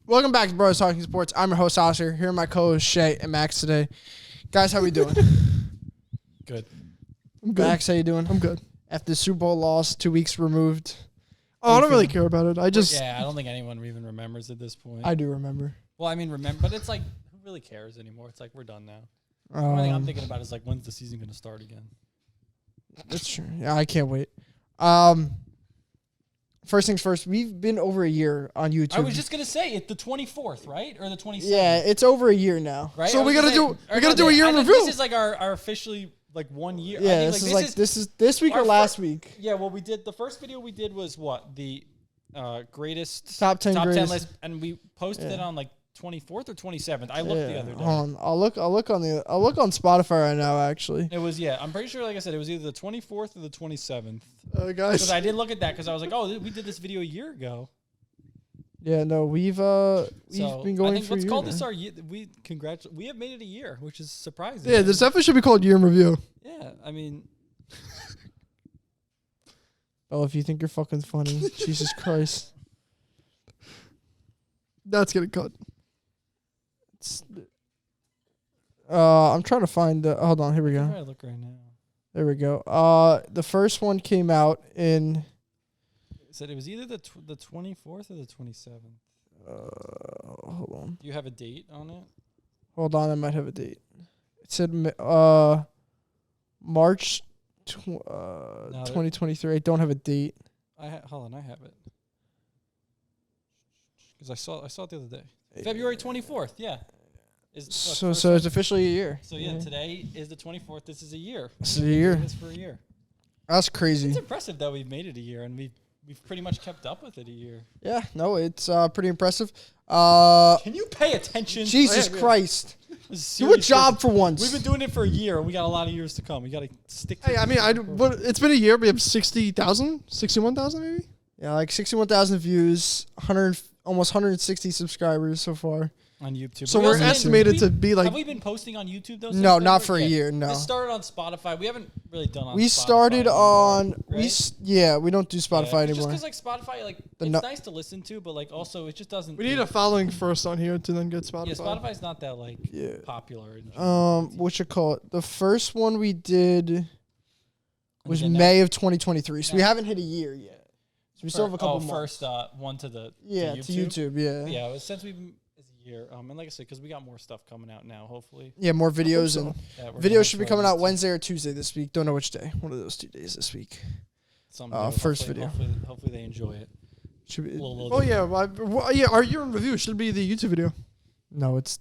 Welcome back to Brothers Talking Sports. I'm your host, Oscar. Here are my co-hosts, Shay and Max today. Guys, how we doing? Good. I'm good. Max, how you doing? I'm good. After the Super Bowl loss, 2 weeks removed. Oh, I don't really care about it. I don't think anyone even remembers at this point. I do remember. Well, I mean, but it's like, who really cares anymore? It's like, we're done now. The only thing I'm thinking about is like, when's the season going to start again? That's true. Yeah, I can't wait. First things first, we've been over a year on YouTube. I was just gonna say it's the 24th, right, or the 27th. Yeah, it's over a year now. Right. So we gotta do a year in review. This is like our officially like 1 year. Yeah, this is this week or last week. Yeah, well, we did the first video we did was what the greatest top 10 list, and we posted it on like 24th or 27th. I looked the other day. Hold on. I'll look on Spotify right now. Actually, it was I'm pretty sure, like I said, it was either the 24th or the 27th. Guys, because I did look at that because I was like, oh, we did this video a year ago. Yeah, no, we've been going. I think let's call this our year. We have made it a year, which is surprising. Yeah, this definitely should be called year in review. Yeah, I mean. Oh, if you think you're fucking funny, Jesus Christ. That's getting cut. I'm trying to find the. Hold on, here we go. I'm trying to look right now. There we go. The first one came out in. It said it was either the 24th or the 27th. Hold on. Do you have a date on it? Hold on, I might have a date. It said March 2023. I don't have a date. Hold on, I have it. Because I saw it the other day. February 24th, yeah. So it's officially a year. So yeah, today is the 24th. This is a year. This is a year. This for a year. That's crazy. It's impressive that we've made it a year, and we've pretty much kept up with it a year. Yeah, no, it's pretty impressive. Can you pay attention? Jesus Christ. Do a job for once. We've been doing it for a year, and we got a lot of years to come. We got to stick to it. But it's been a year. We have 60,000, 61,000 maybe? Yeah, like 61,000 views, almost 160 subscribers so far. On YouTube. So we're estimated to be like... Have we been posting on YouTube, though? No, not for a year, no. It started on Spotify. We haven't really done on Spotify. We started on... Right? We don't do Spotify anymore. Just because, like, Spotify, like, it's nice to listen to, but, like, also, it just doesn't... We need a following first on here to then get Spotify. Yeah, Spotify's not that, like, popular. What you call it? The first one we did was May of 2023, so we haven't hit a year yet. So we still have a couple more. First one to the... Yeah, to YouTube, yeah. Yeah, since we've... year. And like I said, because we got more stuff coming out now, hopefully. Yeah, more videos. And videos should be coming out Wednesday or Tuesday this week. Don't know which day. One of those 2 days this week. First video. Hopefully they enjoy it. Should be, our year in review should be the YouTube video. No, it's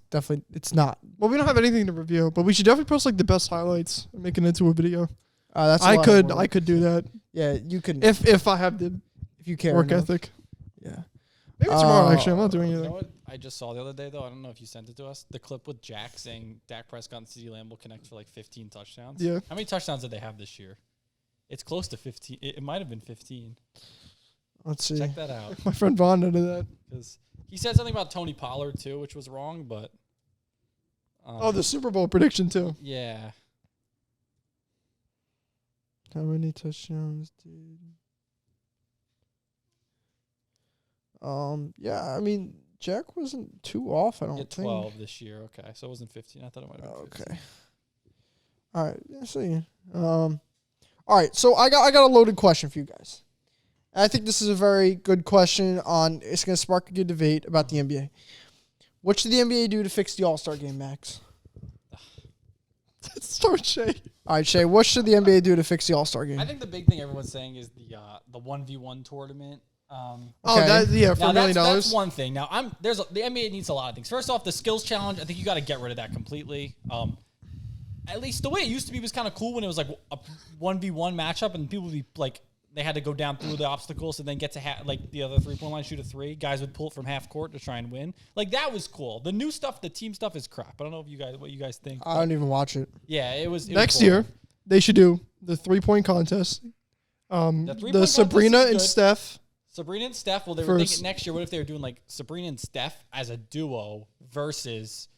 not. Well, we don't have anything to review, but we should definitely post like the best highlights and make it into a video. I could do that. Yeah, you could. If I have the work ethic. Yeah. Maybe tomorrow, actually. I'm not doing anything. You know what I just saw the other day, though? I don't know if you sent it to us. The clip with Jack saying Dak Prescott and CeeDee Lamb will connect for like 15 touchdowns. Yeah. How many touchdowns did they have this year? It's close to 15. It might have been 15. Let's see. Check that out. My friend Vaughn did that. Because he said something about Tony Pollard, too, which was wrong, but... the Super Bowl prediction, too. Yeah. How many touchdowns, dude? Yeah, I mean, Jack wasn't too off, I don't think. 12 this year, okay. So it wasn't 15. I thought it might have been 15. Okay. All right, let's see. All right, so I got a loaded question for you guys. I think this is a very good question it's going to spark a good debate about the NBA. What should the NBA do to fix the All-Star game, Max? Let's start, Shay. All right, Shay, what should the NBA do to fix the All-Star game? I think the big thing everyone's saying is the 1v1 tournament. For $1 million. That's one thing. Now, the NBA needs a lot of things. First off, the skills challenge. I think you got to get rid of that completely. At least the way it used to be was kind of cool when it was like a 1v1 matchup and people would be like they had to go down through the obstacles and then get to like the other 3-point line, shoot a 3. Guys would pull it from half court to try and win. Like that was cool. The new stuff, the team stuff, is crap. I don't know what you guys think. I don't even watch it. Yeah, it was. Next year, they should do the 3-point contest. The Sabrina and Steph. Sabrina and Steph, well, they were thinking next year, what if they were doing like Sabrina and Steph as a duo versus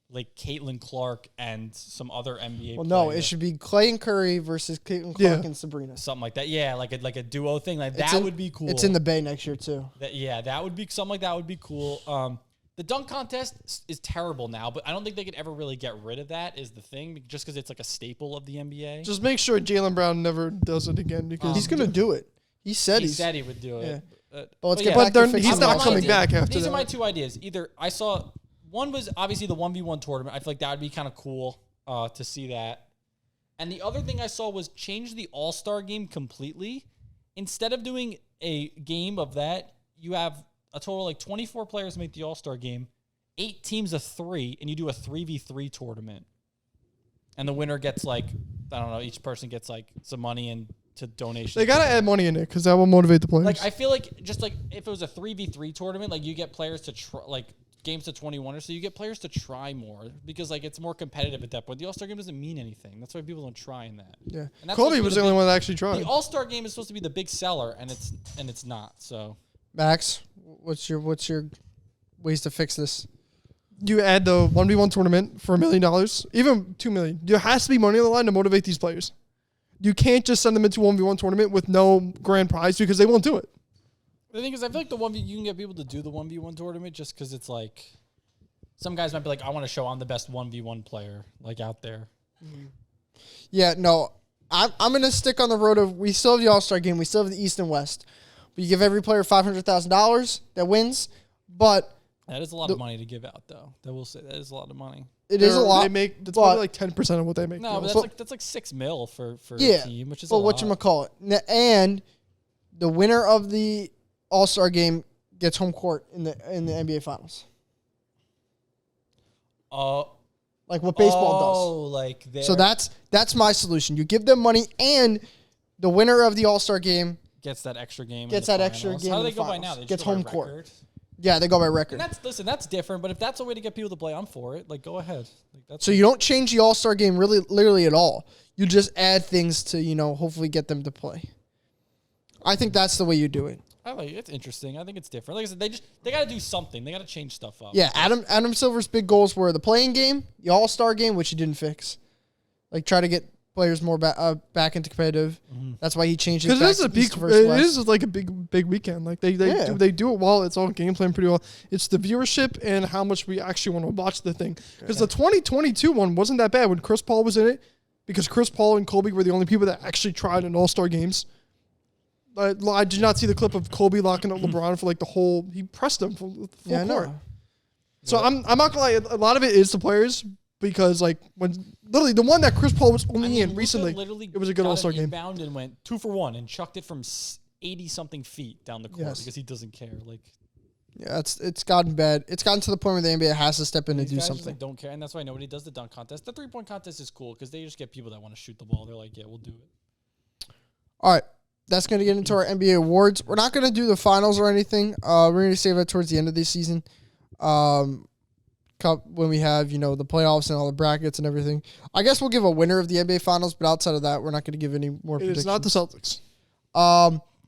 like Caitlin Clark and some other NBA. Well, no, player. it should be Clay and Curry versus Caitlin Clark and Sabrina. Something like that. Yeah, like a duo thing. Like that would be cool. It's in the Bay next year too. That would be something like that would be cool. The dunk contest is terrible now, but I don't think they could ever really get rid of that. Is the thing just because it's like a staple of the NBA. Just make sure Jaylen Brown never does it again because he's gonna do it. He said he would do it. Yeah. But let's get back to he's not coming back after that. These are my two ideas. Either I saw one was obviously the 1v1 tournament. I feel like that would be kind of cool to see that. And the other thing I saw was change the All-Star game completely. Instead of doing a game of that, you have a total of like 24 players make the All-Star game, 8 teams of 3, and you do a 3v3 tournament. And the winner gets like, I don't know, each person gets like some money and to donations. They got to add money in it because that will motivate the players. Like, I feel like just like if it was a 3v3 tournament, like you get players to try, like games to 21 or so, you get players to try more because like it's more competitive at that point. The All-Star game doesn't mean anything. That's why people don't try in that. Yeah. Kobe was the only one that actually tried. The All-Star game is supposed to be the big seller and it's not. So Max, what's your ways to fix this? You add the 1v1 tournament for $1 million, even $2 million. There has to be money on the line to motivate these players. You can't just send them into a 1v1 tournament with no grand prize because they won't do it. The thing is, I feel like you can get people to do the 1v1 tournament just because it's like some guys might be like, I want to show I'm the best 1v1 player like out there. Yeah, no, I'm gonna stick on the road of we still have the All-Star game, we still have the East and West. We give every player $500,000 that wins, but that is a lot of money to give out, though. That will say that is a lot of money. It is a lot. They make that's probably like 10% of what they make. No, but that's like $6 million for a team, which is a lot. But whatchamacallit, and the winner of the All-Star game gets home court in the NBA Finals. Like what baseball does. Oh, like so that's my solution. You give them money, and the winner of the All-Star game gets that extra game. Gets that extra game. How do they go by now? They gets home court. Record? Yeah, they go by record. And that's different. But if that's a way to get people to play, I'm for it. Like, go ahead. Like, so you don't change the All-Star game literally at all. You just add things to hopefully get them to play. I think that's the way you do it. I like it. It's interesting. I think it's different. Like I said, they got to do something. They got to change stuff up. Yeah, Adam Silver's big goals were the playing game, the All-Star game, which he didn't fix. Like try to get players more back into competitive. Mm-hmm. That's why he changed it. Because it is like a big weekend. Like they do it well. It's all game plan pretty well. It's the viewership and how much we actually want to watch the thing. Because the 2022 one wasn't that bad when Chris Paul was in it. Because Chris Paul and Kobe were the only people that actually tried in All-Star games. I did not see the clip of Kobe locking up LeBron for like the whole. He pressed him for full court. So I'm not gonna lie. A lot of it is the players because like when literally the one that Chris Paul was only in recently, it was a good All-Star game. Inbound and went 2 for 1 and chucked it from 80 something feet down the court because he doesn't care. Like, yeah, it's gotten bad. It's gotten to the point where the NBA has to step in and do something. Just, like, don't care, and that's why nobody does the dunk contest. The 3-point contest is cool because they just get people that want to shoot the ball. They're like, yeah, we'll do it. All right. That's going to get into our NBA awards. We're not going to do the finals or anything. We're going to save that towards the end of this season. When we have, the playoffs and all the brackets and everything. I guess we'll give a winner of the NBA finals, but outside of that, we're not going to give any more predictions. It's not the Celtics.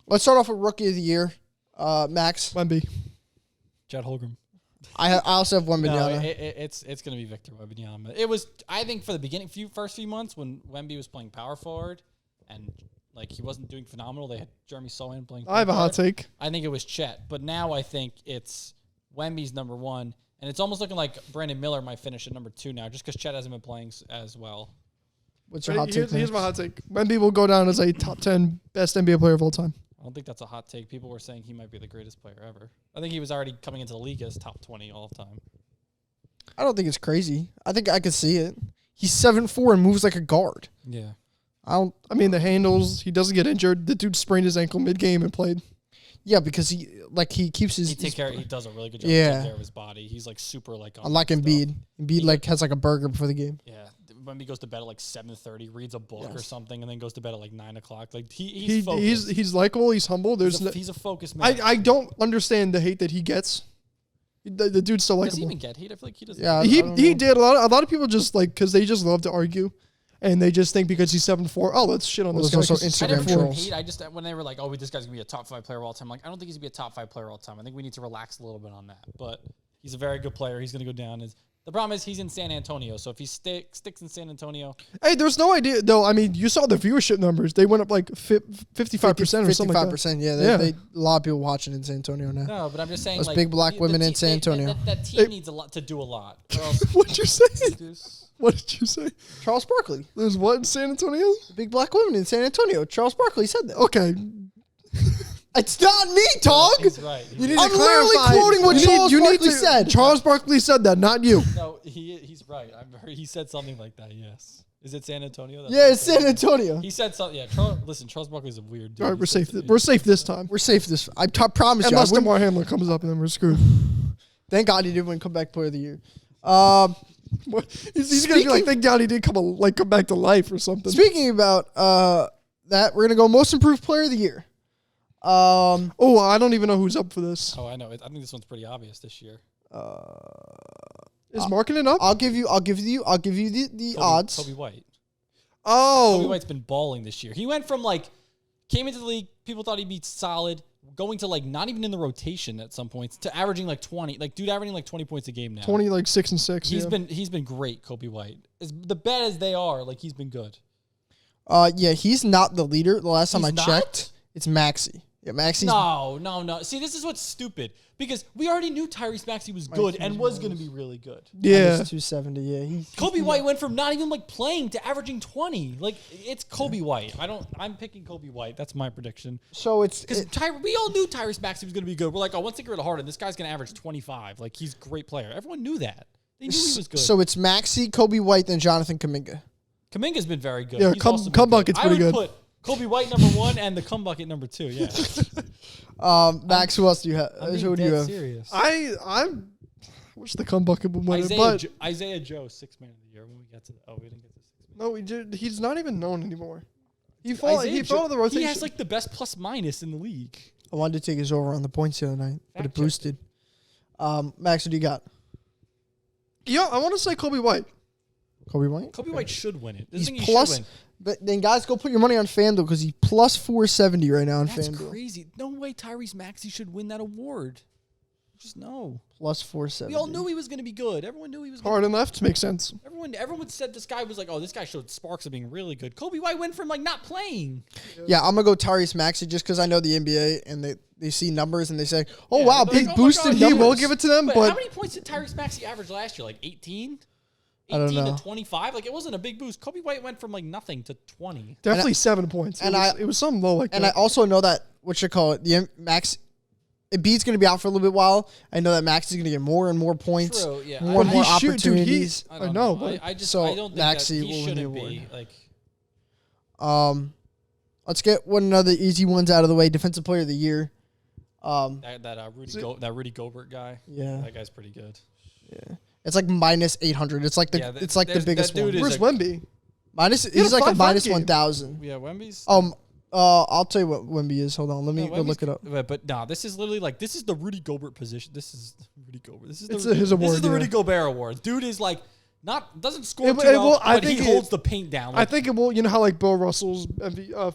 Let's start off with Rookie of the Year. Max. Wemby. Chet Holmgren. I also have Wembanyama. No, it's going to be Victor Wembanyama. It was, I think, for the beginning, first few months when Wemby was playing power forward and like he wasn't doing phenomenal. They had Jeremy Sohan playing. I have a hot take. I think it was Chet, but now I think it's Wemby's number 1, and it's almost looking like Brandon Miller might finish at number 2 now, just because Chet hasn't been playing as well. What's your hot take? Here's my hot take. Wemby will go down as a top 10 best NBA player of all time. I don't think that's a hot take. People were saying he might be the greatest player ever. I think he was already coming into the league as top 20 all time. I don't think it's crazy. I think I could see it. He's 7'4" and moves like a guard. Yeah. I mean, the handles, he doesn't get injured. The dude sprained his ankle mid-game and played. Yeah, because he keeps his... He does a really good job taking care of his body. He's like super like... Unlike Embiid. Embiid has like a burger before the game. Yeah. When he goes to bed at like 7:30, reads a book or something, and then goes to bed at like 9 o'clock. Like he's focused. He's likable. He's humble. He's a focused man. I don't understand the hate that he gets. The dude's so likable. Does he even get hate? I feel like he doesn't. Yeah, he did. A lot of people just like because they just love to argue. And they just think because he's 7'4", let's shit on this guy. Also Instagram trolls. Hate. I just when they were like, oh, this guy's gonna be a top 5 player of all time. I'm like, I don't think he's gonna be a top 5 player of all time. I think we need to relax a little bit on that. But he's a very good player. He's gonna go down as The problem is he's in San Antonio, so if he sticks in San Antonio, Hey, there's no idea though. I mean, you saw the viewership numbers; they went up like 55% or something like that. 55%. Yeah, they a lot of people watching in San Antonio now. no, but I'm just saying, Those like, big black women in San Antonio. That team needs a lot to do a lot. Or else What'd you say? What did you say? Charles Barkley, There's what in San Antonio? big black women in San Antonio. Charles Barkley said that. Okay. It's not me, dog. he's right. You need I'm to literally clarify. quoting what Charles Barkley said. Charles Barkley said that, not you. No, he's right. I've heard he said something like that. Yes. Is it San Antonio? That's Yeah, it's San Antonio. He said something. Yeah. Listen, Charles Barkley's a weird dude. All right, we're safe. We're safe this time. We're safe this. I promise you. Unless DeMar Hamlin comes up and then we're screwed. Thank God he did win comeback player of the year. He's gonna be like, thank God he did come back to life or something. Speaking about that, we're gonna go most improved player of the year. I don't even know who's up for this. Oh, I know. I think this one's pretty obvious this year. Is marketing up? I'll give you the odds. Kobe White. Oh, Kobe White's been balling this year. He went from came into the league, people thought he'd be solid, going to not even in the rotation at some points, to averaging 20. Dude averaging 20 points a game now. 20 6 and 6. He's been great, Kobe White. As the bad as they are, he's been good. Yeah, he's not the leader. The last time I He's checked, it's Maxey. Yeah, Maxey's No. See, this is what's stupid because we already knew Tyrese Maxey was good and was going to be really good. Yeah. 270. Yeah, Kobe White went from not even playing to averaging 20. It's Kobe White. I'm picking Kobe White. That's my prediction. So Because we all knew Tyrese Maxey was going to be good. We're like, once they get rid of Harden, this guy's going to average 25. He's a great player. Everyone knew that. They knew he was good. So it's Maxey, Kobe White, then Jonathan Kuminga. Kuminga's been very good. Yeah, He's also been come good. bucket's pretty good. I would put Kobe White number 1 and the cum bucket number 2. Yeah. Max, who else do you have? Who do you have? Serious. I wish the come bucket would win it, but Isaiah Joe, 6th man of the year. When we get to we didn't get to 6th man. no, he's not even known anymore. He fell to the rotation. He has the best plus minus in the league. I wanted to take his over on the points the other night, but it boosted. Max, what do you got? Yeah, I want to say Kobe White. Kobe White? Kobe White should win it. He's plus, but then guys, go put your money on FanDuel because he's plus 470 right now on That's FanDuel. crazy. No way Tyrese Maxey should win that award. Just no. Plus 470. We all knew he was going to be good. Everyone knew he was Hard and left makes sense. Everyone said this guy was this guy showed sparks of being really good. Kobe White went from not playing. Yeah, I'm going to go Tyrese Maxey just because I know the NBA and they see numbers and they say, Yeah, wow, they're big like, oh my boosted God, He numbers. will give it to them, But but how many points did Tyrese Maxey average last year? 18? I don't 18 know. to 25? It wasn't a big boost. Kobe White went from nothing to 20. definitely 7 points. It was something low like that. And I also know that, Embiid's going to be out for a little bit while. I know that Max is going to get more and more points. True, yeah. More and more But dude, opportunities. I don't know, know. but I just so I don't think Maxey that will he win the shouldn't be Let's get one of the easy ones out of the way. Defensive Player of the Year. that Rudy Gobert guy. Yeah. That guy's pretty good. Yeah. It's minus 800. It's the biggest that one. dude Where's Wemby? He's had a a 5-5 minus game. 1,000. Yeah, Wemby's. I'll tell you what Wemby is. Hold on. Let me go look it up. But nah, this is literally this is the Rudy Gobert position. This is Rudy Gobert. This is It's the, his This award, is the yeah. Rudy Gobert award. Dude is doesn't score It too well, I but think he holds the paint down. I think it will. You know how Bill Russell's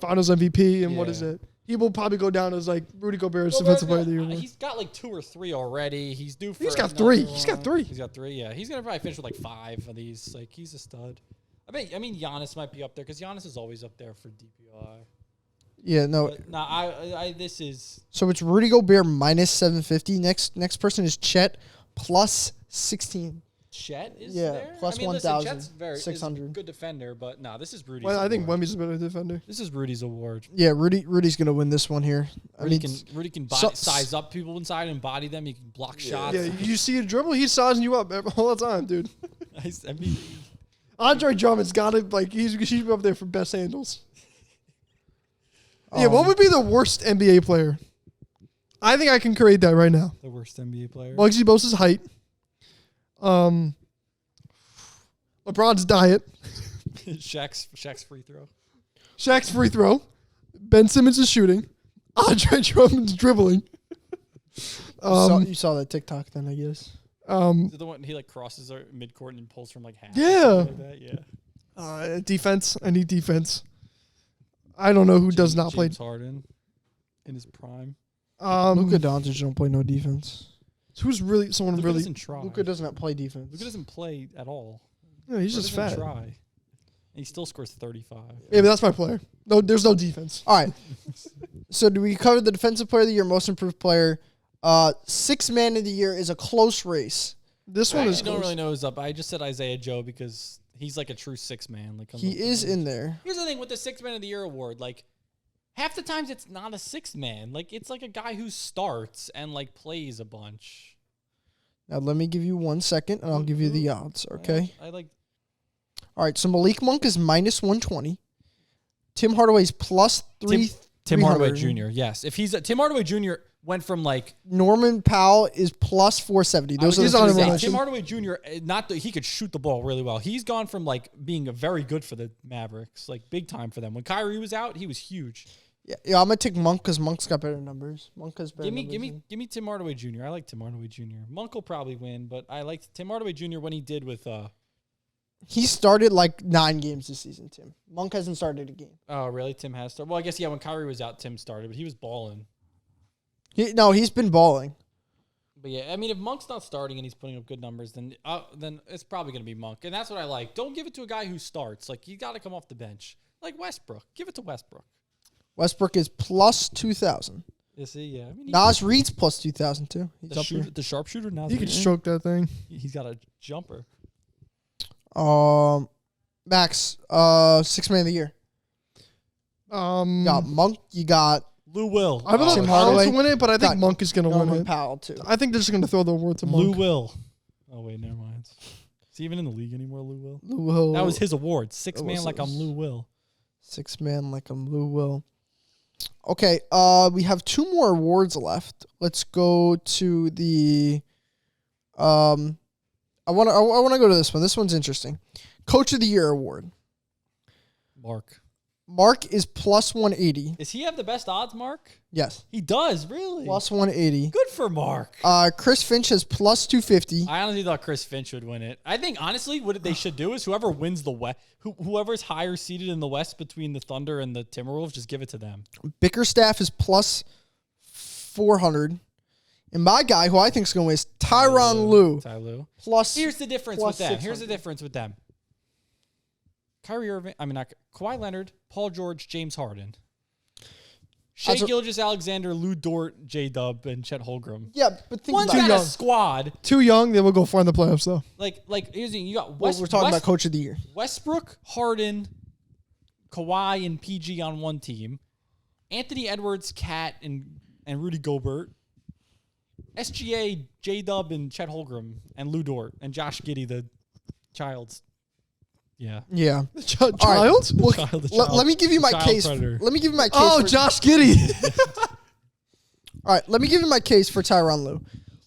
Finals MVP and what Yeah. is it? He will probably go down as Rudy Gobert's Defensive Player of the Year. He's got 2 or 3 already. He's due for. He's got another 3. one. He's got 3. He's got 3. Yeah, he's gonna probably finish with 5 of these. He's a stud. I mean, Giannis might be up there because Giannis is always up there for DPOY. Yeah, no. But, nah, this is. So it's Rudy Gobert minus 750. Next person is Chet plus 16. Chet is Yeah, there? plus listen, 1,000, Chet's is a 600. good defender, but this is Rudy's. Well, I think award. Wemby's a better defender. This is Rudy's award. Yeah, Rudy's gonna win this one here. Rudy can size up people inside and body them. He can block shots. Yeah, you see a dribble, he's sizing you up all the time, dude. I mean, Andre Drummond's got to he should be up there for best handles. Yeah, what would be the worst NBA player? I think I can create that right now. the worst NBA player. Muggsy Bogues' height. LeBron's diet. Shaq's free throw. Shaq's free throw. Ben Simmons' shooting. Andre Drummond's dribbling. You saw that TikTok then, I guess. Is it the one he crosses midcourt and pulls from half? Yeah. Like that? Yeah. Defense. I need defense. I don't know who does not play. James Harden in his prime. Luka Doncic don't play no defense. Who's really someone Luka really? doesn't try. Luka doesn't play defense. Luka doesn't play at all. No, he's just fat. Try. And he still scores 35. Yeah, but that's my player. No, there's no defense. All right. So do we cover the defensive player of the year, most improved player? Sixth man of the year is a close race. This I one is. don't really know who's up. I just said Isaiah Joe because he's like a true six man. Like He is in there. Here's the thing with the sixth man of the year award. Like half the times it's not a sixth man. Like it's like a guy who starts and like plays a bunch. Now let me give you 1 second, and I'll give you the odds. Okay. I like. All right. So Malik Monk is minus 120. Tim Hardaway's plus three. Tim Hardaway 300. Jr. Yes, if he's Tim Hardaway Jr. went from like Norman Powell is plus 470. Those are He's the on three a guys. Tim Hardaway Jr. Not that he could shoot the ball really well. He's gone from like being very good for the Mavericks, like big time for them. When Kyrie was out, he was huge. Yeah, I'm gonna take Monk because Monk's got better numbers. Monk has better. Give me Tim Hardaway Jr. I like Tim Hardaway Jr. Monk will probably win, but I liked Tim Hardaway Jr. when he did with. He started like 9 games this season. Tim Monk hasn't started a game. Oh really? Tim has started. Well, I guess when Kyrie was out, Tim started, but he was balling. He's been balling. But yeah, I mean, if Monk's not starting and he's putting up good numbers, then it's probably gonna be Monk, and that's what I like. Don't give it to a guy who starts. Like you got to come off the bench, like Westbrook. Give it to Westbrook. Westbrook is plus 2,000. Is he? Yeah. I mean, Nas Reed's plus 2,000 too. He's up here. the sharpshooter. Now You can stroke that thing. he's got a jumper. Max, sixth man of the year. You got Monk. You got Lou Will. I don't know Tim if Powell Hardaway. to win it, but I think Got Monk is going to win Norman it. Powell too. I think they're just going to throw the award to Lou Monk. Will. Oh wait, never mind. Is he even in the league anymore? Lou Will. Lou Will. That was his award. Six That man was like I'm his. Lou Will. Six man like I'm Lou Will. Okay, we have 2 more awards left. Let's go to the. I want to go to this one. This one's interesting. Coach of the Year award. Mark. Mark is plus 180. Does he have the best odds, Mark? Yes, He does, really. plus 180. Good for Mark. Chris Finch has plus 250. I honestly thought Chris Finch would win it. I think honestly, what they should do is whoever wins the West, whoever's higher seated in the West between the Thunder and the Timberwolves, just give it to them. Bickerstaff is plus 400. And my guy, who I think is going to win, is Tyronn Lue. Ty Lue. Plus, Here's the difference plus with them. Here's the 600. difference with them. Kawhi Leonard, Paul George, James Harden. Shea Gilgeous-Alexander, Lou Dort, J-Dub, and Chet Holmgren. Yeah, but think One's about got it. a squad. Too young, they will go far in the playoffs, though. Like here's the thing. You got Well, we're talking about Coach of the Year. Westbrook, Harden, Kawhi, and PG on one team. Anthony Edwards, Cat, and Rudy Gobert. SGA, J-Dub, and Chet Holmgren, and Lou Dort, and Josh Giddey, the child's. Yeah. Yeah. Child? All right. Well, The child- let me give you my child case. predator. Let me give you my case. Oh, for, Josh Giddey. All right, let me give you my case for Tyronn Lue.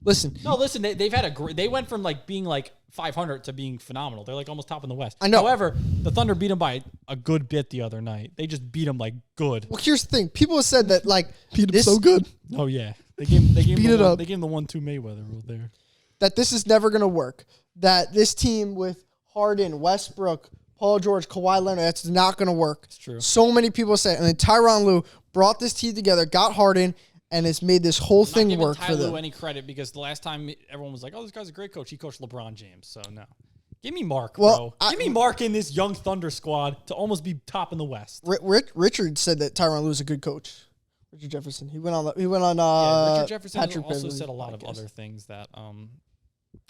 Listen, No, listen, they've had a great. They went from like being like 500 to being phenomenal. They're like almost top in the West. I know. However, the Thunder beat them by a good bit the other night. They just beat them like good. well, here's the thing. People have said that like Beat him this, so good. Oh yeah, they gave Beat him it up. They gave him the 1-2 Mayweather rule there. that this is never going to work. That this team with Harden, Westbrook, Paul George, Kawhi Leonard, that's not going to work. It's true. So many people say, and then Tyronn Lue brought this team together, got Harden, and has made this whole Not thing giving work Ty for Lue them. any credit because the last time everyone was like, "Oh, this guy's a great coach," he coached LeBron James. So no, give me Mark, Well, bro. Give me Mark in this young Thunder squad to almost be top in the West. Richard said that Tyronn Lue is a good coach. Richard Jefferson. He went on. Richard Jefferson Patrick also Beverley's said a lot of podcast. other things that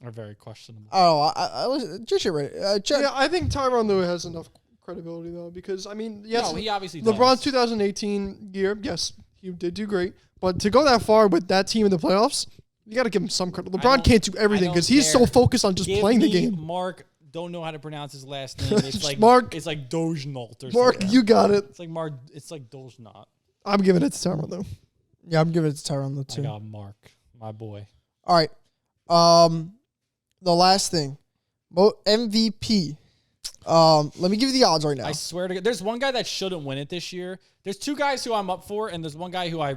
are very questionable. Oh, I was just right. Yeah, I think Tyronn Lue has enough credibility, though, because, I mean, yes, No, he obviously LeBron's does. 2018 year, yes, he did do great. But to go that far with that team in the playoffs, you got to give him some credit. LeBron can't do everything because he's so focused on just Give playing the me game. Mark, don't know how to pronounce his last name. It's like Mark- It's like Dojnault or Mark, something. you got it. It's like Mark. It's like Dojnault. I'm giving it to Tyronn Lue. Yeah, I'm giving it to Tyronn Lue I too. got Mark, my boy. All right. The last thing, MVP. Let me give you the odds right now. I swear to God, there's one guy that shouldn't win it this year. There's two guys who I'm up for, and there's one guy who I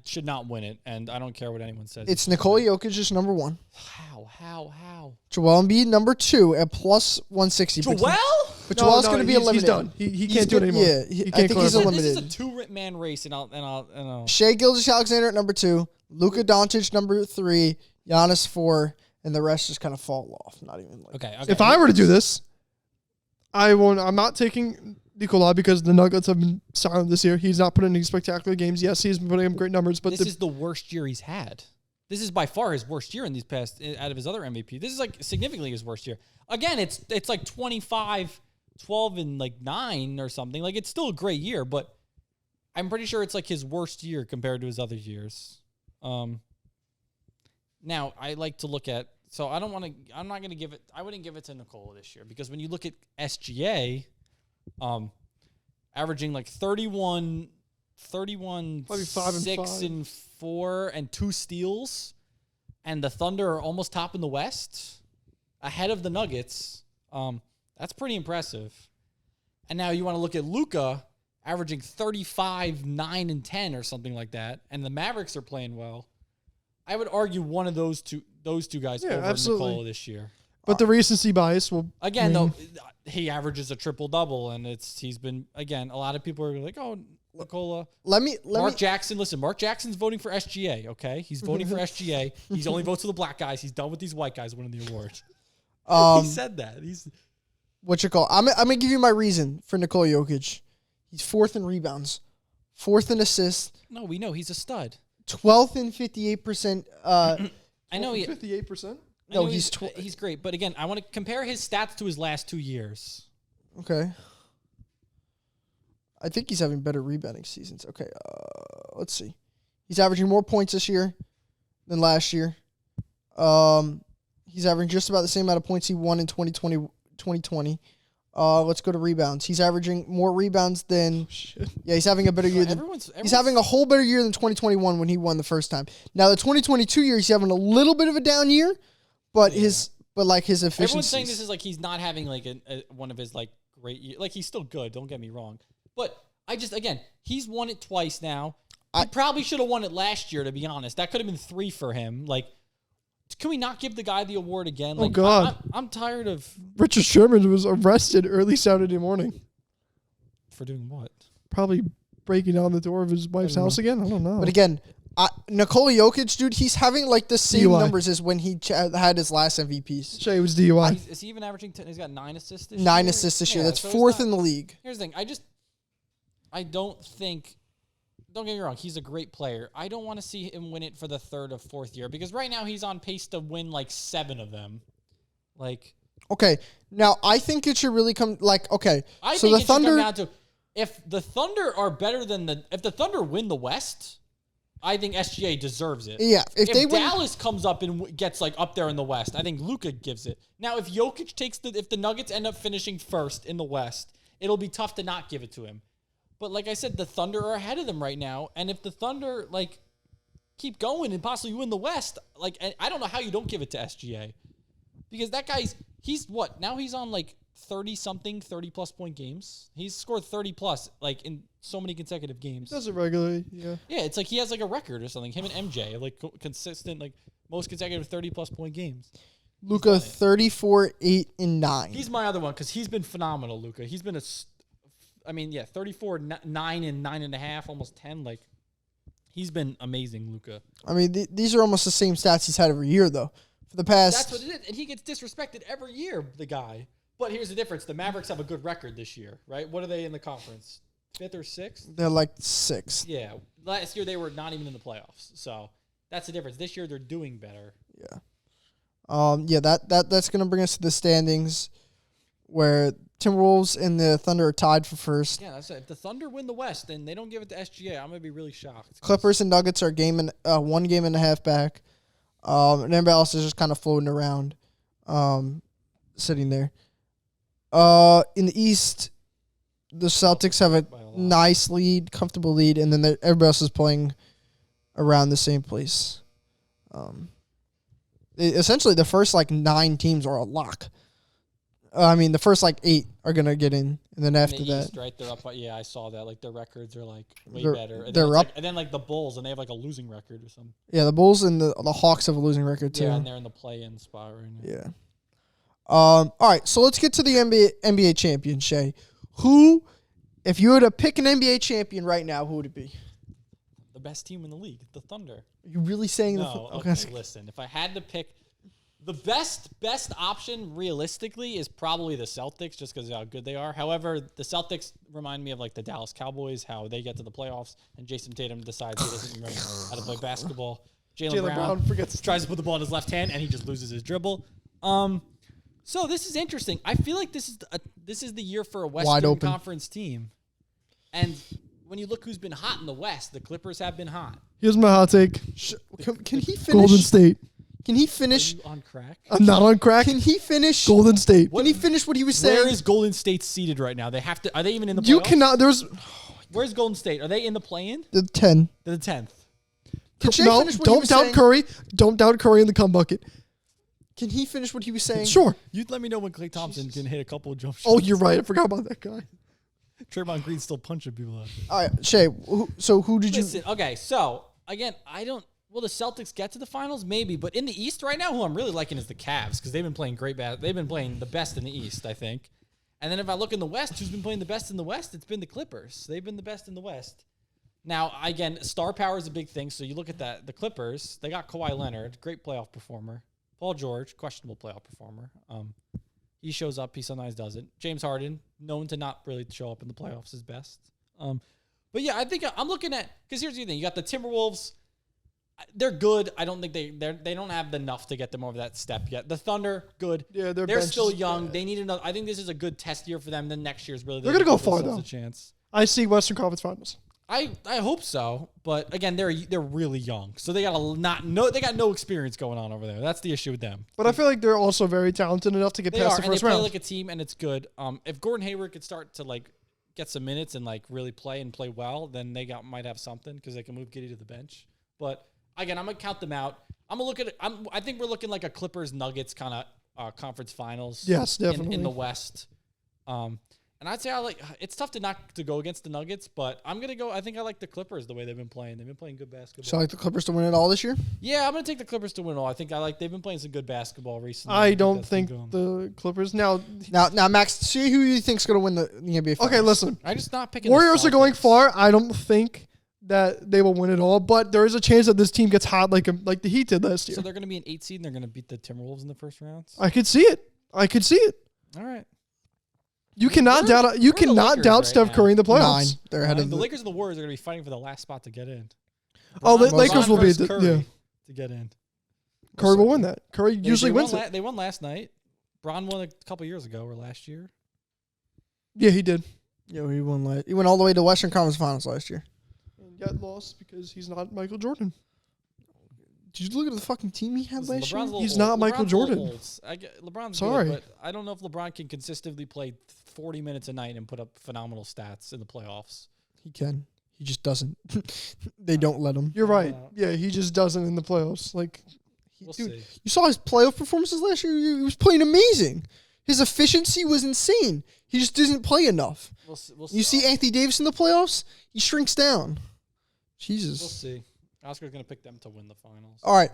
should not win it, and I don't care what anyone says. It's Nikola Jokic is number 1. How? Joel Embiid number 2 at plus 160. But Joel? But Joel's going to be he's eliminated. done. He can't do it anymore. Yeah, he I can't think he's qualify. eliminated. This is a two-man race, and I'll. Shea Gilgeous-Alexander at number 2, Luka Doncic number 3, Giannis 4, and the rest just kind of fall off. Not even like. Okay. If I were to do this, I won't. I'm not taking Nikola because the Nuggets have been silent this year. He's not putting in any spectacular games. Yes, he's been putting up great numbers, but this is the worst year he's had. This is by far his worst year in these past out of his other MVP. This is like significantly his worst year. Again, it's like 25, 12, and like 9 or something. Like it's still a great year, but I'm pretty sure it's like his worst year compared to his other years. Now I like to look at. So I don't want to. I'm not going to give it. I wouldn't give it to Nikola this year because when you look at SGA, averaging like 31, Probably 5 and 6 5. and 4 and 2 steals, and the Thunder are almost top in the West, ahead of the Nuggets. That's pretty impressive. And now you want to look at Luka averaging 35, 9, and 10 or something like that, and the Mavericks are playing well. I would argue one of those two guys over absolutely. Nikola this year. But the recency bias will Again, though, he averages a triple-double, and he's been, again, a lot of people are like, oh, Nikola. Mark Jackson, listen, Mark Jackson's voting for SGA, okay? He's voting for SGA. He only votes for the black guys. He's done with these white guys winning the award. He said that. I'm going to give you my reason for Nikola Jokic. He's 4th in rebounds, 4th in assists. No, we know he's a stud. 12th in 58%. I know 58%. No, he's great. But again, I want to compare his stats to his last 2 years. Okay. I think he's having better rebounding seasons. Okay, let's see. He's averaging more points this year than last year. He's averaging just about the same amount of points he won in 2020. Let's go to rebounds. He's averaging more rebounds than... Yeah, he's having a better year than... He's having a whole better year than 2021 when he won the first time. Now, the 2022 year, he's having a little bit of a down year, but his efficiency... Everyone's saying this is like he's not having like one of his like great years. Like he's still good, don't get me wrong. But he's won it twice now. He probably should have won it last year, to be honest. That could have been 3 for him. Like, can we not give the guy the award again? Like, God. I'm tired of... Richard Sherman was arrested early Saturday morning. For doing what? Probably breaking down the door of his wife's house again. I don't know. But again, Nikola Jokic, dude, he's having like the same DUI. numbers as when he had his last MVPs. Shea was DUI. Is he even averaging 10? He's got 9 assists this year? 9 assists this year. That's so 4th in the league. Here's the thing. I don't think... Don't get me wrong. He's a great player. I don't want to see him win it for the 3rd or 4th year because right now he's on pace to win like 7 of them. Like... Okay, now I think it should really come... Like, okay, I so think the it Thunder... should come down to... If the Thunder are better than the... If the Thunder win the West, I think SGA deserves it. Yeah, if they win... Dallas comes up and gets like up there in the West, I think Luka gives it. Now, if Jokic takes if the Nuggets end up finishing 1st in the West, it'll be tough to not give it to him. But like I said, the Thunder are ahead of them right now, and if the Thunder like keep going and possibly win the West, like I don't know how you don't give it to SGA because that he's what now he's on like 30+ point games. He's scored 30+ like in so many consecutive games. Does it regularly? Yeah. Yeah, it's like he has like a record or something. Him and MJ like consistent like most consecutive 30+ point games. Luka 34, 8, and 9. He's my other one because he's been phenomenal. Luka. He's been 34, 9 and 9.5, almost 10. Like, he's been amazing, Luka. I mean, these are almost the same stats he's had every year, though. For the past... That's what it is. And he gets disrespected every year, the guy. But here's the difference. The Mavericks have a good record this year, right? What are they in the conference? 5th or 6th? They're like 6th. Yeah. Last year, they were not even in the playoffs. So, that's the difference. This year, they're doing better. Yeah. That's going to bring us to the standings where Timberwolves and the Thunder are tied for 1st. Yeah, that's it. If the Thunder win the West, then they don't give it to SGA. I'm going to be really shocked. Clippers and Nuggets are 1 game and a half back. And everybody else is just kind of floating around, sitting there. In the East, the Celtics have a nice lead, comfortable lead, and then everybody else is playing around the same place. Essentially, the first 9 teams are a lock. The first 8 are gonna get in, and then after that, East, right? They're up. Yeah, I saw that. Like their records are way they're, better. And they're up, and then the Bulls, and they have a losing record or something. Yeah, the Bulls and the Hawks have a losing record too. Yeah, and they're in the play-in spot right now. All right, so let's get to the NBA champion, Shay. Who, if you were to pick an NBA champion right now, who would it be? The best team in the league, the Thunder. Are you really saying No, okay, listen. If I had to pick, the best option realistically is probably the Celtics, just because of how good they are. However, the Celtics remind me of like the Dallas Cowboys, how they get to the playoffs and Jason Tatum decides he doesn't remember how to play basketball. Jaylen Brown tries to put the ball in his left hand and he just loses his dribble. So this is interesting. I feel like this is the year for a Western Conference team. And when you look who's been hot in the West, the Clippers have been hot. Here's my hot take. Can he finish? Golden State. Can he finish? Are you on crack? I'm not on crack. Can he finish? Golden State. Can he finish what he was saying? Where is Golden State seated right now? They have to. Are they even in the playoffs? You cannot. Where's Golden State? Are they in the play-in? The 10. They're the 10th. Can Shay No, finish what he don't was doubt saying? Curry. Don't doubt Curry in the cum bucket. Can he finish what he was saying? Sure. You'd let me know when Klay Thompson can hit a couple of jump shots. Oh, you're right. I forgot about that guy. Draymond Green's still punching people out there. All right, Shay. So who did Listen, you? okay, so again, I don't. Will the Celtics get to the finals? Maybe, but in the East right now, who I'm really liking is the Cavs because they've been playing great. They've been playing the best in the East, I think. And then if I look in the West, who's been playing the best in the West? It's been the Clippers. They've been the best in the West. Now, again, star power is a big thing. So you look at that. The Clippers, they got Kawhi Leonard, great playoff performer. Paul George, questionable playoff performer. He shows up. He sometimes doesn't. James Harden, known to not really show up in the playoffs, is best. But yeah, I think I'm looking at because here's the thing: you got the Timberwolves. They're good. I don't think they don't have enough to get them over that step yet. The Thunder, good. Yeah, they're still young. They need another. I think this is a good test year for them. Then next year's really They're gonna go far though. A chance. I see Western Conference Finals. I hope so, but again, they're really young, so they got no experience going on over there. That's the issue with them. But I feel like they're also very talented enough to get past the first and they round. play like a team, and it's good. If Gordon Hayward could start to like get some minutes and like really play well, then they might have something because they can move Giddey to the bench. But again, I'm gonna count them out. I'm gonna look at it. I think we're looking like a Clippers Nuggets kind of conference finals. Yes, definitely in the West. And I'd say it's tough to go against the Nuggets, but I'm gonna go. I think I like the Clippers the way they've been playing. They've been playing good basketball. So I like the Clippers to win it all this year? Yeah, I'm gonna take the Clippers to win it all. I think they've been playing some good basketball recently. I don't think the Clippers now, Max, see who you think's gonna win the NBA Finals. Okay, listen. I'm just not picking. Warriors the are going far. I don't think that they will win it all, but there is a chance that this team gets hot like the Heat did last year. So they're going to be an 8 seed and they're going to beat the Timberwolves in the first rounds? I could see it. All right. You cannot doubt. You cannot doubt Steph Curry in the playoffs. 9. They're ahead of the Lakers and the Warriors are going to be fighting for the last spot to get in. Oh, the Lakers will be to get in. Curry will win that. Curry usually wins it. They won last night. Bron won a couple years ago or last year. Yeah, he did. Yeah, he won. He went all the way to Western Conference Finals last year. And got lost because he's not Michael Jordan. Did you look at the fucking team he had last year? He's not Michael Jordan. LeBron's sorry, good, but I don't know if LeBron can consistently play 40 minutes a night and put up phenomenal stats in the playoffs. He can. He just doesn't. They don't let him. You're right. Yeah, he just doesn't in the playoffs. We'll see. You saw his playoff performances last year. He was playing amazing. His efficiency was insane. He just didn't play enough. We'll see. You see Anthony Davis in the playoffs? He shrinks down. Jesus. We'll see. Oscar's going to pick them to win the finals. All right.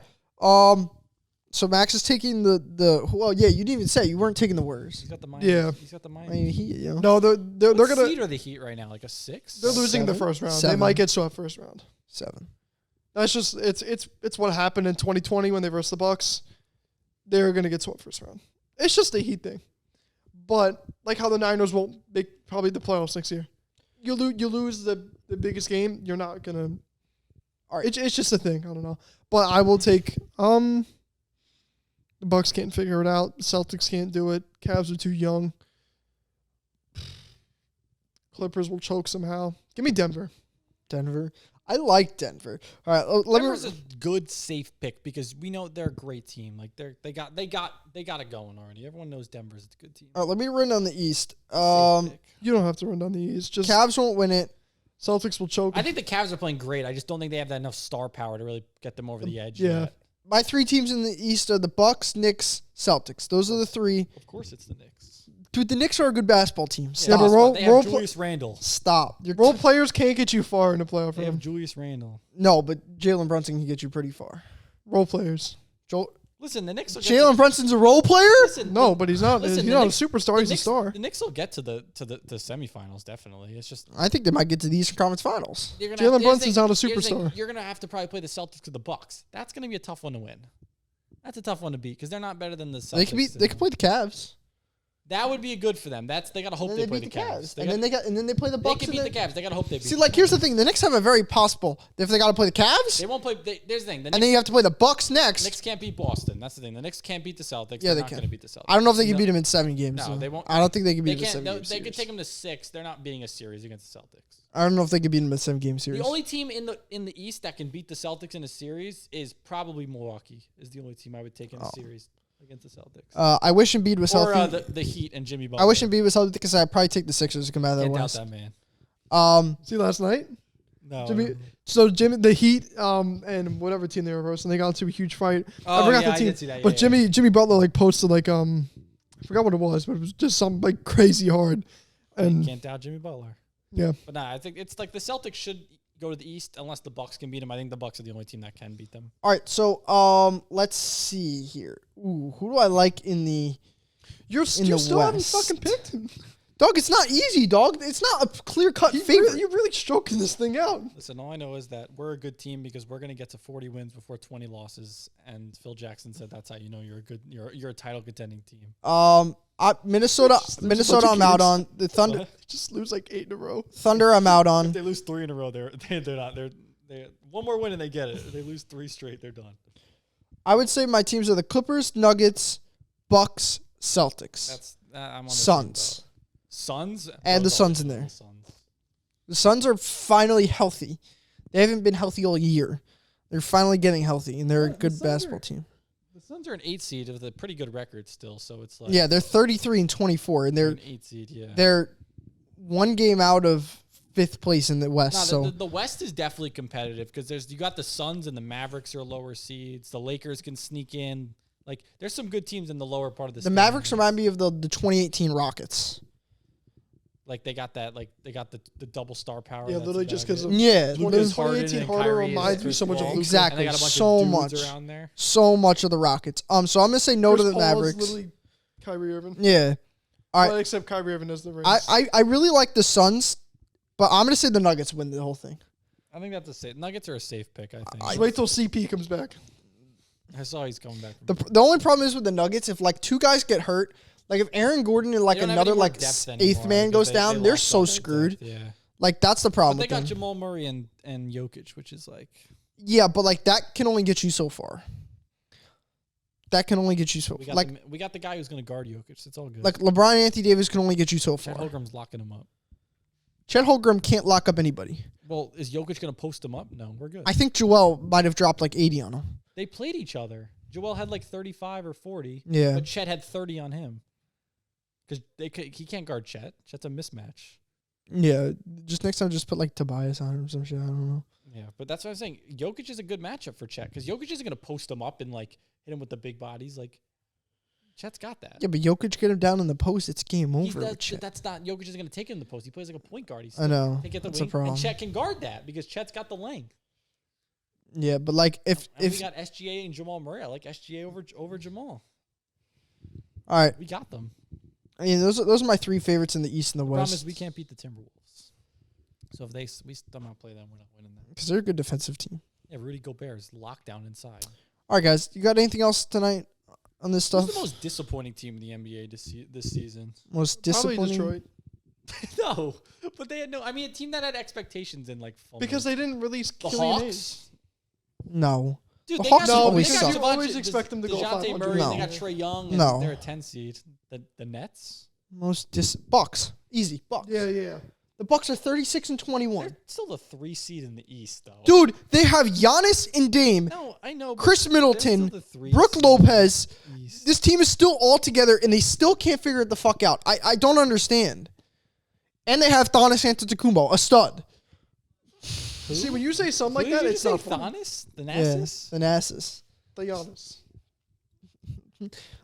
So Max is taking the well, yeah, you didn't even say you weren't taking the Warriors. He's got the Miami. Yeah. He's got the I Miami. mean, No, they're What gonna. seed are the Heat right now? Like a 6? They're losing the 7? first round. 7. They might get swept first round. 7. That's just it's what happened in 2020 when they versed the Bucks. They're gonna get swept first round. It's just a Heat thing. But like how the Niners won't make probably the playoffs next year. You lose the biggest game. You're not gonna. All right, it's just a thing. I don't know, but I will take. The Bucks can't figure it out. Celtics can't do it. Cavs are too young. Clippers will choke somehow. Give me Denver. Denver. I like Denver. All right, Denver's a good safe pick because we know they're a great team. Like they got it going already. Everyone knows Denver's a good team. All right, let me run on the East. You don't have to run down the East. Just Cavs won't win it. Celtics will choke. I think the Cavs are playing great. I just don't think they have that enough star power to really get them over the edge. Yeah. Yet. My 3 teams in the East are the Bucks, Knicks, Celtics. Those are the 3. Of course, it's the Knicks. Dude, the Knicks are a good basketball team. Yeah, Stop. but They have Julius Randle. Stop. Role players can't get you far in the playoff They have round. Julius Randle. No, but Jalen Brunson can get you pretty far. Role players. Listen, the Knicks will Jalen Brunson's a role player? No, but he's not. Listen, He's not a superstar. He's a star. The Knicks will get to the semifinals, definitely. It's just I think they might get to the Eastern Conference Finals. Jalen Brunson's not a superstar. You're gonna have to probably play the Celtics or the Bucks. That's gonna be a tough one to win. That's a tough one to beat because they're not better than the Celtics. They could play the Cavs. That would be good for them. They gotta hope they play the Cavs. And then they play the Bucks. They can beat the Cavs. They gotta hope they beat. See, like here's the thing: the Knicks have a very possible. If they gotta play the Cavs, They won't play. There's the thing. and then you have to play the Bucks next. Knicks can't beat Boston. That's the thing. The Knicks can't beat the Celtics. Yeah, They're they not can. going to beat the Celtics. I don't know if they can beat them in 7 games. No, though. they won't. I don't think they can beat them in They can't. 7 games. They could take them to 6. They're not beating a series against the Celtics. I don't know if they could beat them in a 7-game series. The only team in the East that can beat the Celtics in a series is probably Milwaukee. Is the only team I would take in a series against the Celtics. I wish Embiid was or healthy. the Heat and Jimmy Butler. I wish Embiid was healthy because I'd probably take the Sixers to come out of the Can't doubt West. that man. See last night? No. Jimmy, the Heat, and whatever team they were versing, they got into a huge fight. Oh, I forgot yeah, the I team, did see that. but Yeah, Jimmy Butler like posted like I forgot what it was, but it was just something like crazy hard, and Can't doubt Jimmy Butler. yeah. But nah, I think it's like the Celtics should go to the East unless the Bucks can beat them. I think the Bucks are the only team that can beat them. All right, so let's see here. Ooh, who do I like in the? You the still haven't West. fucking picked him. Dog, it's not easy, dog. It's not a clear-cut favorite. You're really stroking this thing out. Listen, all I know is that we're a good team because we're going to get to 40 wins before 20 losses. And Phil Jackson said that's how you know you're a title contending team. Minnesota, I'm out on the Thunder. What? Just lose like 8 in a row. Thunder, I'm out If on. they lose 3 in a row, they're not. They one more win and they get it. If they lose 3 straight, they're done. I would say my teams are the Clippers, Nuggets, Bucks, Celtics. That's I'm on the Suns. team, Suns And the Suns in there. The Suns are finally healthy. They haven't been healthy all year. They're finally getting healthy, and they're a good basketball team. The Suns are an 8 seed with a pretty good record still, so it's like Yeah, they're 33-24, and they're an 8 seed. Yeah, they're 1 game out of 5th place in the West. No, So the West is definitely competitive because you got the Suns and the Mavericks are lower seeds. The Lakers can sneak in. Like there's some good teams in the lower part of the Mavericks remind me of the 2018 Rockets. Like they got that. Like they got the double star power. Yeah, that's literally about just it. because of Yeah, Lucas the Harden 2018 and Harder Kyrie reminds me and so much of Chris Luka. Exactly. And they got a bunch So of much. dudes around there. So much of the Rockets. So I'm gonna say no to Chris the Paul is Mavericks. literally Kyrie Irving. Yeah. All Well, right. except Kyrie Irving has the rings. I really like the Suns, but I'm gonna say the Nuggets win the whole thing. I think that's a safe. Nuggets are a safe pick. I think. Just wait till CP comes back. I saw he's coming back. The only problem is with the Nuggets, if like 2 guys get hurt, like if Aaron Gordon and like They don't have another any more like depth 8th anymore man because goes down, they they're lost so all their screwed. depth, Yeah. Like that's the But problem they with got them. Jamal Murray and Jokic, which is like Yeah, but like that can only get you so far. That can only get you so far. we got the guy who's going to guard Jokic. It's all good. Like LeBron and Anthony Davis can only get you so Chet far. Holmgren's locking him up. Chet Holmgren can't lock up anybody. Well, is Jokic going to post him up? No, we're good. I think Joel might have dropped like 80 on him. They played each other. Joel had like 35 or 40. Yeah. But Chet had 30 on him. Because he can't guard Chet. Chet's a mismatch. Yeah, just next time, just put like Tobias on him or some shit. I don't know. Yeah, but that's what I'm saying. Jokic is a good matchup for Chet because Jokic isn't going to post him up and like hit him with the big bodies. Like Chet's got that. Yeah, but Jokic get him down in the post, it's game over. with Chet. That's not Jokic is going to take him in the post. He plays like a point guard. He's I know. They get the That's wing, a problem. and Chet can guard that because Chet's got the length. Yeah, but like if And we got SGA and Jamal Murray. I like SGA over Jamal. all right, We got them. I mean those are my 3 favorites in the East and the The problem West is we can't beat the Timberwolves. So if we somehow play them, we're not winning that. because they're a good defensive team. Yeah, Rudy Gobert is locked down inside. All right, guys, you got anything else tonight on this stuff? Who's the most disappointing team in the NBA this season? Most Probably disappointing. Detroit. No, but they had no. I mean, a team that had expectations in like Because they didn't release the Killian Hayes. Hawks. No. Dude, The they Hawks got, always they got suck. You always expect them to go DeJounte 500. Murray, No. They got Trae Young. And No. They're a 10 seed. The Nets. Most Bucks. Easy. Bucks. Yeah. The Bucks are 36-21. They're still the 3 seed in the East, though. Dude, they have Giannis and Dame, No, I know. but Chris they're Middleton, still the 3 Brooke seed Lopez. in the East. This team is still all together, and they still can't figure it the fuck out. I don't understand. And they have Giannis Antetokounmpo, a stud. See, when you say something like Who that, did you it's say, not fun. Giannis? The Nassus? Yeah, the Nassus. The Giannis.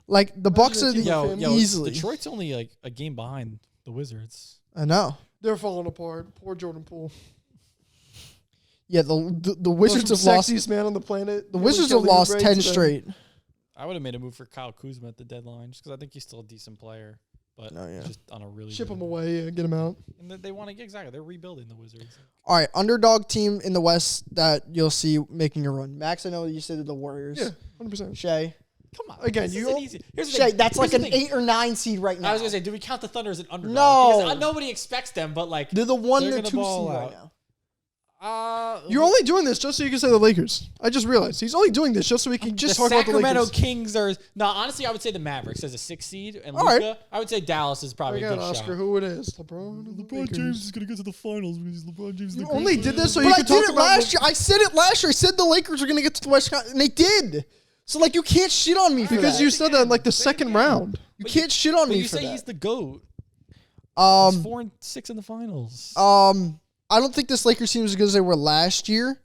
Like, the Bucks are Imagine a the team Yo, easily. Detroit's only like a game behind the Wizards. I know. They're falling apart. Poor Jordan Poole. Yeah, the Wizards have Most lost. sexiest man on the planet. The Wizards have lost 10 straight. I would have made a move for Kyle Kuzma at the deadline just because I think he's still a decent player. But just on a really ship him away, get him out. And they want to get exactly. They're rebuilding the Wizards. All right, underdog team in the West that you'll see making a run. Max, I know you said the Warriors. Yeah, 100%. Shay. Come on. Again, easy. Here's the Shay, thing. that's like an 8 or 9 seed right now. I was gonna say, do we count the Thunder as an underdog? No. Because nobody expects them, but like they're the 1 or 2 seed ball right out. now. You're only doing this just so you can say the Lakers. I just realized he's only doing this just so we can just talk about the Sacramento Lakers. Kings are honestly, I would say the Mavericks as a 6th seed, and All Luka. right. I would say Dallas is probably a Again, good Oscar, shot. who it is? LeBron James is gonna get to the finals because LeBron James. You only did this so But you I could did talk it about last year. I said it last year. I said the Lakers were going to get to the West Coast, and they did. So, like, you can't shit on me for because that. you said that in like the second round. You can't shit on But me you for say that. he's the GOAT. He's 4-6 in the finals. I don't think this Lakers team is as good as they were last year.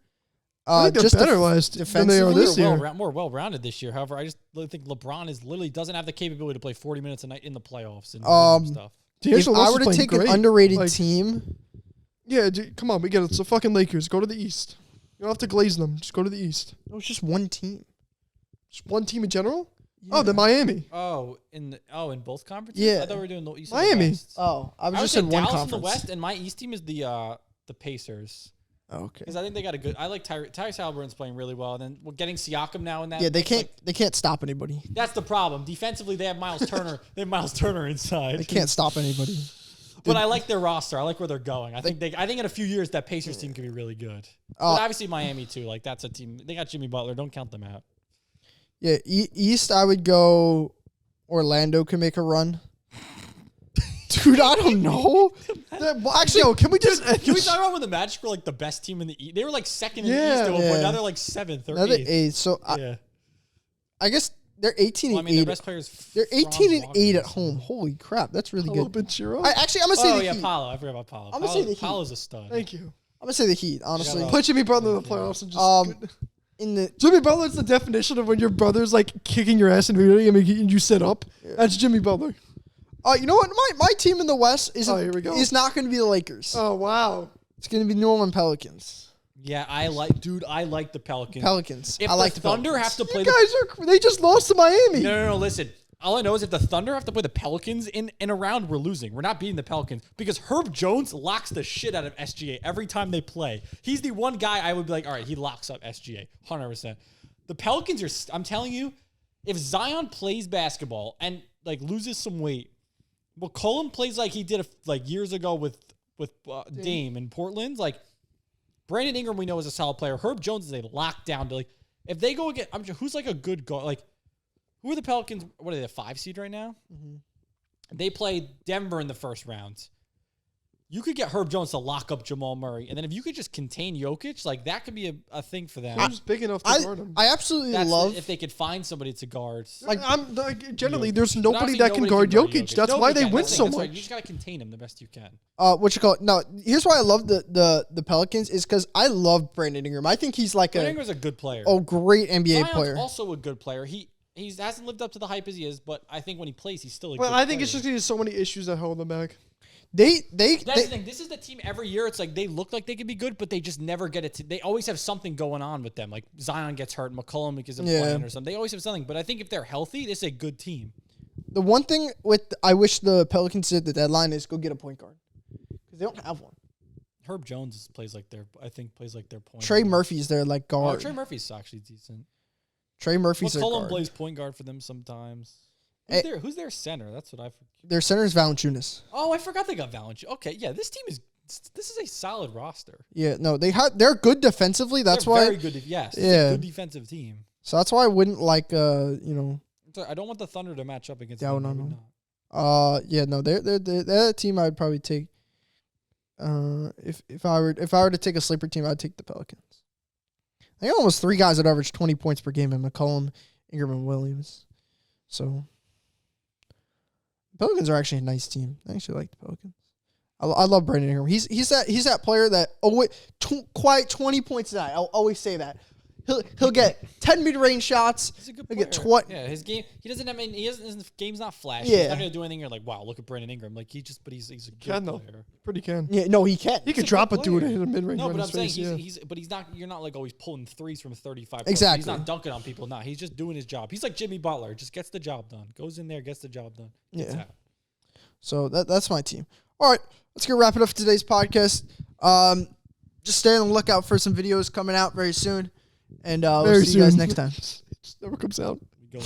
I think they're just better than they are this year. More well-rounded this year. However, I just think LeBron literally doesn't have the capability to play 40 minutes a night in the playoffs and stuff. If I were to take an underrated team, yeah, come on, we get it. It's the fucking Lakers. Go to the East. You don't have to glaze them. Just go to the East. it was just one team. Just one team in general. Oh, then Miami. In both conferences. Yeah. I thought we were doing the East. Miami. And the West. Oh, I was I would just say in one Dallas in conference. the West, and my East team is the Pacers. Oh, okay. Because I think they got a good. I like Tyrese Halliburton's playing really well. And then we're getting Siakam now in that. Yeah, they mix, can't. like, They can't stop anybody. that's the problem. Defensively, they have Miles Turner. They have Miles Turner inside. They can't stop anybody. But I like their roster. I like where they're going. I think in a few years that Pacers team could be really good. But obviously Miami too. Like that's a team. They got Jimmy Butler. Don't count them out. Yeah, East. I would go. Orlando can make a run. Dude, I don't know. Actually, can we just Can we talk about when the Magic were like the best team in the East? They were like second in the Yeah. East at one Yeah. point. Now they're like 7th or Another 8th. 8. So Yeah. I guess they're 18 Well, I and mean, their 8. best players. They're Franz 18 and Wagner. 8 at home. Holy crap, that's really Paulo good. Banchero? I'm gonna say Oh the yeah, Heat. Paulo. I forgot about Paulo. I'm gonna say the Heat. Paulo's a stud. Thank you. I'm gonna say the Heat. Honestly, Put Jimmy Butler in the playoffs and just. in the Jimmy Butler's the definition of when your brother's like kicking your ass in video game and you sit up. That's Jimmy Butler. you know what? My team in the West is here we go. is not going to be the Lakers. Oh wow. It's going to be New Orleans Pelicans. Yeah, I like the Pelicans. Pelicans. If I like the the Thunder Pelicans. have to play You guys they just lost to Miami. No, listen. All I know is if the Thunder have to play the Pelicans in a round, we're losing. We're not beating the Pelicans because Herb Jones locks the shit out of SGA every time they play. He's the one guy I would be like, all right, he locks up SGA 100%. The Pelicans are, I'm telling you, if Zion plays basketball and like loses some weight, McCollum plays like he did like years ago with Dame in Portland, like Brandon Ingram we know is a solid player. Herb Jones is a lockdown to like if they go again, who's like a good guard like. Who are the Pelicans? What are they, a 5 seed right now? Mm-hmm. They played Denver in the first round. You could get Herb Jones to lock up Jamal Murray, and then if you could just contain Jokic, like that could be a thing for them. Who's big enough to guard him? I absolutely love if they could find somebody to guard. Generally, there's But nobody obviously that can guard Jokic. That's why they win so That's right. much. You just gotta contain him the best you can. what you call it. No, here's why I love the Pelicans is because I love Brandon Ingram. I think he's like Brandon Ingram's a good player. great NBA Zion's player. also a good player. He hasn't lived up to the hype as he is, but I think when he plays, he's still a good Well, I think player. it's just there's so many issues that hold them back. They That's the thing. This is the team every year. It's like they look like they could be good, but they just never get it. They always have something going on with them. Like Zion gets hurt, McCollum because of playing or something. They always have something. But I think if they're healthy, this is a good team. The one thing I wish the Pelicans did at the deadline is go get a point guard because they don't have one. Herb Jones plays like their point. Trey Murphy's their like guard. Trey Murphy's actually decent. Trey Murphy's their McCollum guard. plays point guard for them sometimes. Who's their center? That's what I forget. Their center is Valanciunas. Oh, I forgot they got Valanciunas. Okay, yeah, this is a solid roster. Yeah, no, they're good defensively. That's They're why very good. Yes, it's Yeah. a good defensive team. So that's why I wouldn't like I don't want the Thunder to match up against. Yeah, them. no. I would not. Yeah, no, they're a team I'd probably take. If I were to take a sleeper team, I'd take the Pelicans. I think almost 3 guys that average 20 points per game in McCollum, Ingram, and Williams. So Pelicans are actually a nice team. I actually like the Pelicans. I love Brandon Ingram. He's that player that quite 20 points a night. I'll always say that. He'll get 10 mid-range shots. He's a good He'll player. get 20. Yeah, his game. He doesn't. I mean, his game's not flashy. Yeah. He's not gonna do anything. You're like, wow, look at Brandon Ingram. Like he's a good Can though. player. Pretty can. Yeah, no, he can. He could a drop good a dude player. and hit a mid-range. No, on but I'm his saying face, but he's not. You're not like always pulling threes from 35. Exactly. He's not dunking on people. No, he's just doing his job. He's like Jimmy Butler. Just gets the job done. Goes in there, gets the job done. Gets Yeah. out. So that's my team. All right, let's go wrap it up for today's podcast. Just stay on the lookout for some videos coming out very soon. And we'll see you guys next time. It just never comes out. We go.